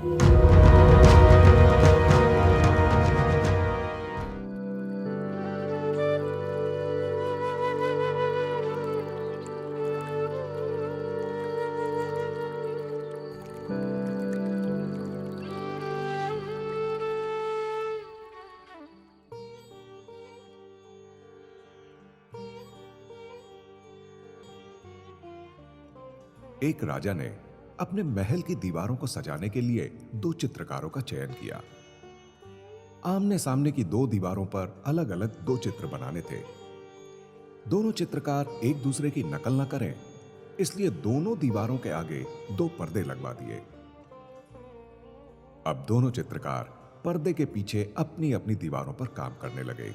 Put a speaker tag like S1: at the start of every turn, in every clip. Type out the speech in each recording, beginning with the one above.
S1: एक राजा ने अपने महल की दीवारों को सजाने के लिए दो चित्रकारों का चयन किया। आमने सामने की दो दीवारों पर अलग अलग दो चित्र बनाने थे। दोनों चित्रकार एक दूसरे की नकल न करें, इसलिए दोनों दीवारों के आगे दो पर्दे लगवा दिए। अब दोनों चित्रकार पर्दे के पीछे अपनी अपनी दीवारों पर काम करने लगे।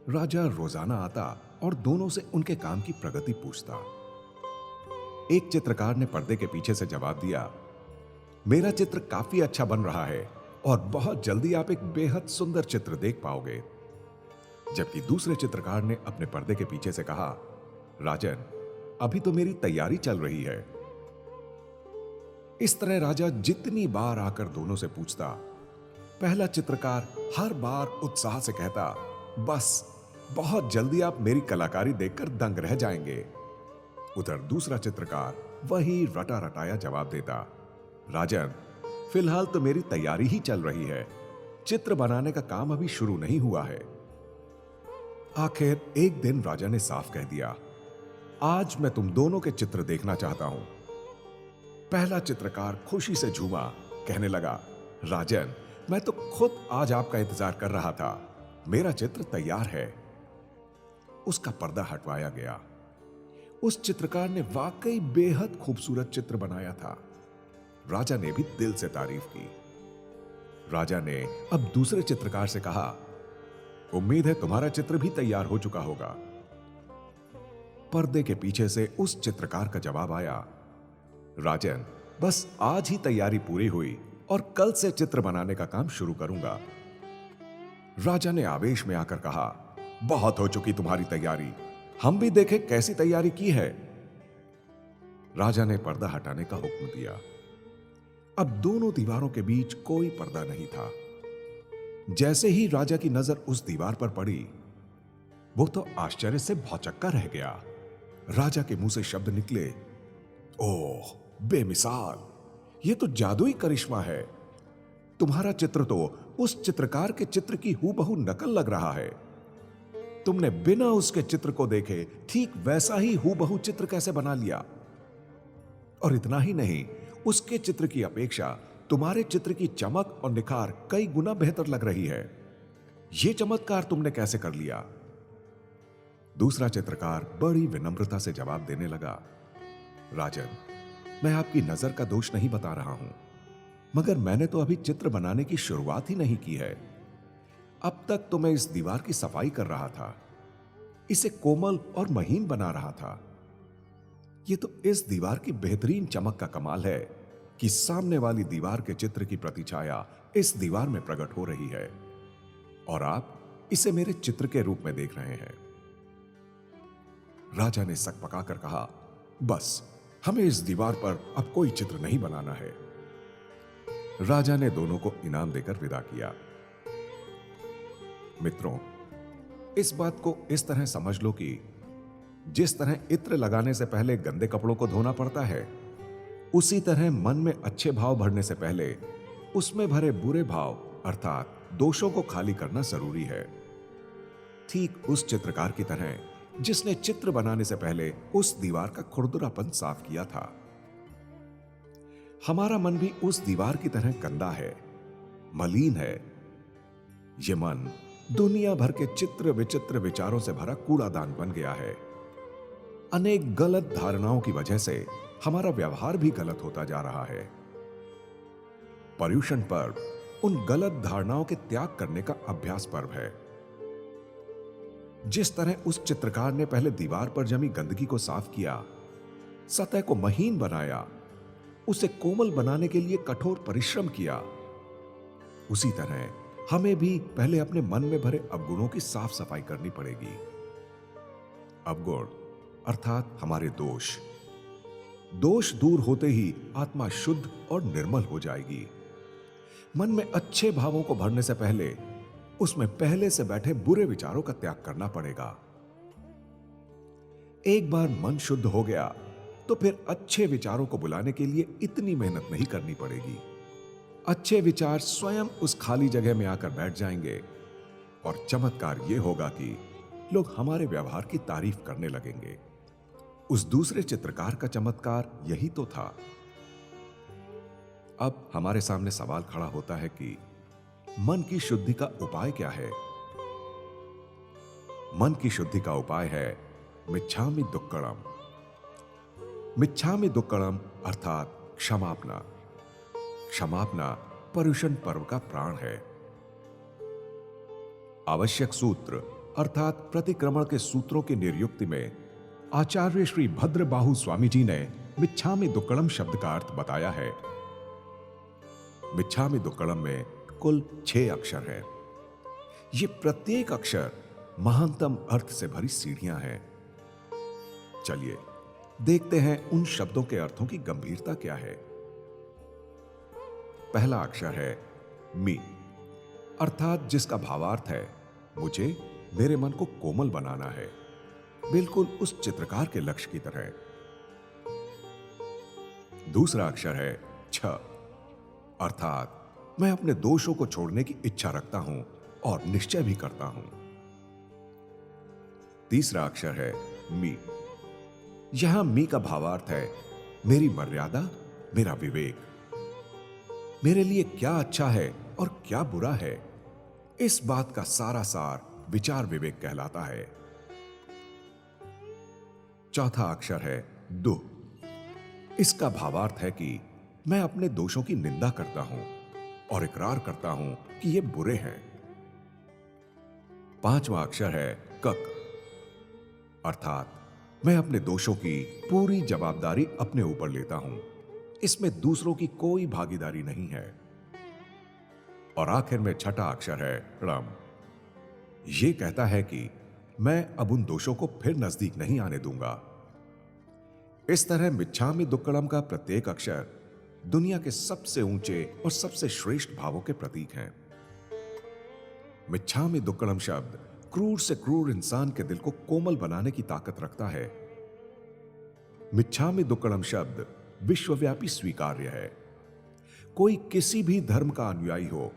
S1: राजा रोजाना आता और दोनों से उनके काम की प्रगति पूछता। एक चित्रकार ने पर्दे के पीछे से जवाब दिया, मेरा चित्र काफी अच्छा बन रहा है और बहुत जल्दी आप एक बेहद सुंदर चित्र देख पाओगे। जबकि दूसरे चित्रकार ने अपने पर्दे के पीछे से कहा, राजन, अभी तो मेरी तैयारी चल रही है। इस तरह राजा जितनी बार आकर दोनों से पूछता, पहला चित्रकार हर बार उत्साह से कहता, बस बहुत जल्दी आप मेरी कलाकारी देखकर दंग रह जाएंगे। उधर दूसरा चित्रकार वही रटा रटाया जवाब देता, राजन, फिलहाल तो मेरी तैयारी ही चल रही है, चित्र बनाने का काम अभी शुरू नहीं हुआ है। आखिर एक दिन राजा ने साफ कह दिया, आज मैं तुम दोनों के चित्र देखना चाहता हूं। पहला चित्रकार खुशी से झूमा, कहने लगा, राजन, मैं तो खुद आज आपका इंतजार कर रहा था, मेरा चित्र तैयार है। उसका पर्दा हटवाया गया। उस चित्रकार ने वाकई बेहद खूबसूरत चित्र बनाया था। राजा ने भी दिल से तारीफ की। राजा ने अब दूसरे चित्रकार से कहा, उम्मीद है तुम्हारा चित्र भी तैयार हो चुका होगा। पर्दे के पीछे से उस चित्रकार का जवाब आया, राजन, बस आज ही तैयारी पूरी हुई और कल से चित्र बनाने का काम शुरू करूंगा। राजा ने आवेश में आकर कहा, बहुत हो चुकी तुम्हारी तैयारी, हम भी देखें कैसी तैयारी की है। राजा ने पर्दा हटाने का हुक्म दिया। अब दोनों दीवारों के बीच कोई पर्दा नहीं था। जैसे ही राजा की नजर उस दीवार पर पड़ी, वो तो आश्चर्य से भौचक्का रह गया। राजा के मुंह से शब्द निकले, ओह बेमिसाल, ये तो जादुई करिश्मा है। तुम्हारा चित्र तो उस चित्रकार के चित्र की हूबहू नकल लग रहा है। तुमने बिना उसके चित्र को देखे ठीक वैसा ही हूबहू चित्र कैसे बना लिया? और इतना ही नहीं, उसके चित्र की अपेक्षा तुम्हारे चित्र की चमक और निखार कई गुना बेहतर लग रही है। यह चमत्कार तुमने कैसे कर लिया? दूसरा चित्रकार बड़ी विनम्रता से जवाब देने लगा, राजन, मैं आपकी नजर का दोष नहीं बता रहा हूं, मगर मैंने तो अभी चित्र बनाने की शुरुआत ही नहीं की है। अब तक तो मैं इस दीवार की सफाई कर रहा था, इसे कोमल और महीन बना रहा था। यह तो इस दीवार की बेहतरीन चमक का कमाल है कि सामने वाली दीवार के चित्र की प्रतिछाया इस दीवार में प्रकट हो रही है और आप इसे मेरे चित्र के रूप में देख रहे हैं। राजा ने सकपकाकर कहा, बस हमें इस दीवार पर अब कोई चित्र नहीं बनाना है। राजा ने दोनों को इनाम देकर विदा किया। मित्रों, इस बात को इस तरह समझ लो कि जिस तरह इत्र लगाने से पहले गंदे कपड़ों को धोना पड़ता है, उसी तरह मन में अच्छे भाव भरने से पहले उसमें भरे बुरे भाव अर्थात दोषों को खाली करना जरूरी है। ठीक उस चित्रकार की तरह जिसने चित्र बनाने से पहले उस दीवार का खुरदुरापन साफ किया था। हमारा मन भी उस दीवार की तरह गंदा है, मलिन है। यह मन दुनिया भर के चित्र विचित्र विचारों से भरा कूड़ादान बन गया है। अनेक गलत धारणाओं की वजह से हमारा व्यवहार भी गलत होता जा रहा है। पर्युषण पर्व उन गलत धारणाओं के त्याग करने का अभ्यास पर्व है। जिस तरह उस चित्रकार ने पहले दीवार पर जमी गंदगी को साफ किया, सतह को महीन बनाया, उसे कोमल बनाने के लिए कठोर परिश्रम किया, उसी तरह हमें भी पहले अपने मन में भरे अवगुणों की साफ सफाई करनी पड़ेगी। अवगुण अर्थात हमारे दोष, दोष दूर होते ही आत्मा शुद्ध और निर्मल हो जाएगी। मन में अच्छे भावों को भरने से पहले उसमें पहले से बैठे बुरे विचारों का त्याग करना पड़ेगा। एक बार मन शुद्ध हो गया तो फिर अच्छे विचारों को बुलाने के लिए इतनी मेहनत नहीं करनी पड़ेगी। अच्छे विचार स्वयं उस खाली जगह में आकर बैठ जाएंगे और चमत्कार यह होगा कि लोग हमारे व्यवहार की तारीफ करने लगेंगे। उस दूसरे चित्रकार का चमत्कार यही तो था। अब हमारे सामने सवाल खड़ा होता है कि मन की शुद्धि का उपाय क्या है? मन की शुद्धि का उपाय है मिच्छामि दुक्कडम। मिच्छामि दुक्कडम अर्थात क्षमापना। क्षमापना पर्युषण पर्व का प्राण है। आवश्यक सूत्र अर्थात प्रतिक्रमण के सूत्रों की निर्युक्ति में आचार्य श्री भद्रबाहु स्वामी जी ने मिच्छामि दुक्कडम शब्द का अर्थ बताया है। मिच्छामि दुक्कडम में कुल 6 अक्षर हैं। ये प्रत्येक अक्षर महानतम अर्थ से भरी सीढ़ियां हैं। चलिए देखते हैं उन शब्दों के अर्थों की गंभीरता क्या है। पहला अक्षर है मी, अर्थात जिसका भावार्थ है मुझे मेरे मन को कोमल बनाना है, बिल्कुल उस चित्रकार के लक्ष्य की तरह। दूसरा अक्षर है छ, अर्थात मैं अपने दोषों को छोड़ने की इच्छा रखता हूं और निश्चय भी करता हूं। तीसरा अक्षर है मी। यहां मी का भावार्थ है मेरी मर्यादा, मेरा विवेक, मेरे लिए क्या अच्छा है और क्या बुरा है, इस बात का सारा सार विचार विवेक कहलाता है। चौथा अक्षर है दु। इसका भावार्थ है कि मैं अपने दोषों की निंदा करता हूं और इकरार करता हूं कि ये बुरे हैं। पांचवा अक्षर है कक, अर्थात मैं अपने दोषों की पूरी जवाबदारी अपने ऊपर लेता हूं, इसमें दूसरों की कोई भागीदारी नहीं है। और आखिर में छठा अक्षर है रम। यह कहता है कि मैं अब उन दोषों को फिर नजदीक नहीं आने दूंगा। इस तरह मिच्छामि दुक्कडम का प्रत्येक अक्षर दुनिया के सबसे ऊंचे और सबसे श्रेष्ठ भावों के प्रतीक हैं। मिच्छामि दुक्कडम शब्द क्रूर से क्रूर इंसान के दिल को कोमल बनाने की ताकत रखता है। मिच्छामि दुक्कडम शब्द विश्वव्यापी स्वीकार्य है। कोई किसी भी धर्म का अनुयायी हो,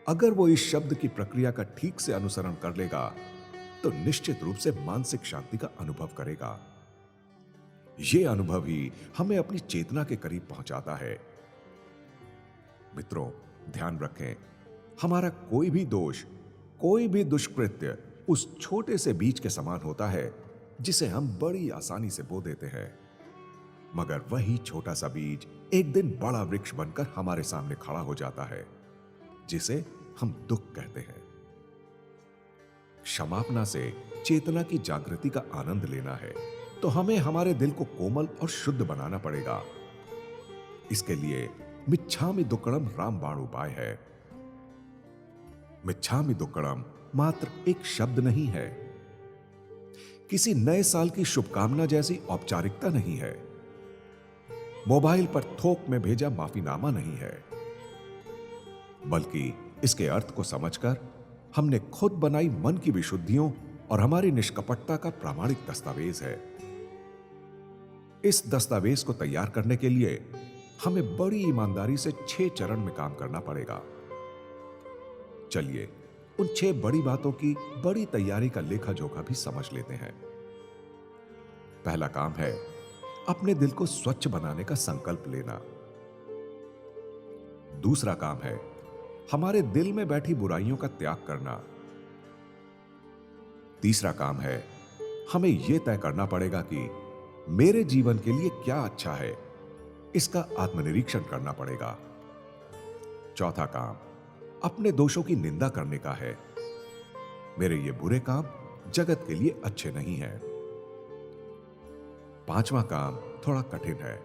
S1: अगर वो इस शब्द की प्रक्रिया का ठीक से अनुसरण कर लेगा तो निश्चित रूप से मानसिक शांति का अनुभव करेगा। यह अनुभव ही हमें अपनी चेतना के करीब पहुंचाता है। मित्रों, ध्यान रखें, हमारा कोई भी दोष, कोई भी दुष्कृत्य उस छोटे से बीज के समान होता है जिसे हम बड़ी आसानी से बो देते हैं, मगर वही छोटा सा बीज एक दिन बड़ा वृक्ष बनकर हमारे सामने खड़ा हो जाता है, जिसे हम दुख कहते हैं। क्षमापना से चेतना की जागृति का आनंद लेना है तो हमें हमारे दिल को कोमल और शुद्ध बनाना पड़ेगा। इसके लिए मिच्छामि दुक्कडम रामबाण उपाय है। मिच्छामि दुक्कडम मात्र एक शब्द नहीं है, किसी नए साल की शुभकामना जैसी औपचारिकता नहीं है, मोबाइल पर थोक में भेजा माफीनामा नहीं है, बल्कि इसके अर्थ को समझकर हमने खुद बनाई मन की विशुद्धियों और हमारी निष्कपटता का प्रामाणिक दस्तावेज है। इस दस्तावेज को तैयार करने के लिए हमें बड़ी ईमानदारी से 6 चरण में काम करना पड़ेगा। चलिए उन 6 बड़ी बातों की बड़ी तैयारी का लेखा जोखा भी समझ लेते हैं। पहला काम है अपने दिल को स्वच्छ बनाने का संकल्प लेना। दूसरा काम है हमारे दिल में बैठी बुराइयों का त्याग करना। तीसरा काम है हमें यह तय करना पड़ेगा कि मेरे जीवन के लिए क्या अच्छा है, इसका आत्मनिरीक्षण करना पड़ेगा। चौथा काम अपने दोषों की निंदा करने का है। मेरे ये बुरे काम जगत के लिए अच्छे नहीं हैं। पांचवा काम थोड़ा कठिन है।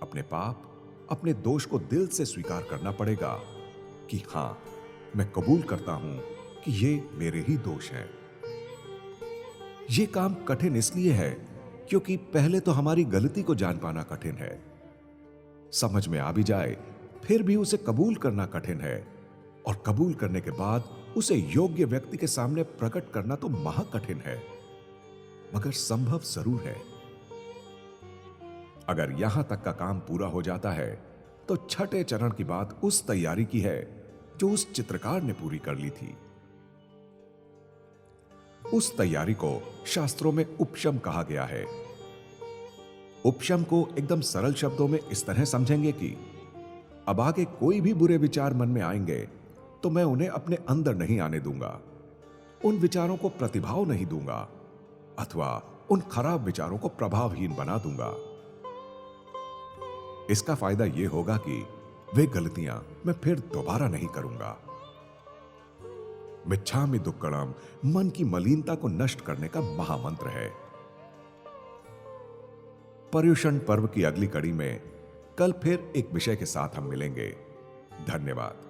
S1: अपने पाप, अपने दोष को दिल से स्वीकार करना पड़ेगा कि हां, मैं कबूल करता हूं कि ये मेरे ही दोष हैं। ये काम कठिन इसलिए है क्योंकि पहले तो हमारी गलती को जान पाना कठिन है, समझ में आ भी जाए फिर भी उसे कबूल करना कठिन है, और कबूल करने के बाद उसे योग्य व्यक्ति के सामने प्रकट करना तो महा कठिन है, मगर संभव जरूर है। अगर यहां तक का काम पूरा हो जाता है तो छठे चरण की बात उस तैयारी की है जो उस चित्रकार ने पूरी कर ली थी। उस तैयारी को शास्त्रों में उपशम कहा गया है। उपशम को एकदम सरल शब्दों में इस तरह समझेंगे कि अब आगे कोई भी बुरे विचार मन में आएंगे तो मैं उन्हें अपने अंदर नहीं आने दूंगा, उन विचारों को प्रतिभाव नहीं दूंगा अथवा उन खराब विचारों को प्रभावहीन बना दूंगा। इसका फायदा यह होगा कि वे गलतियां मैं फिर दोबारा नहीं करूंगा। मिच्छामि दुक्कड़म मन की मलिनता को नष्ट करने का महामंत्र है। पर्युषण पर्व की अगली कड़ी में कल फिर एक विषय के साथ हम मिलेंगे। धन्यवाद।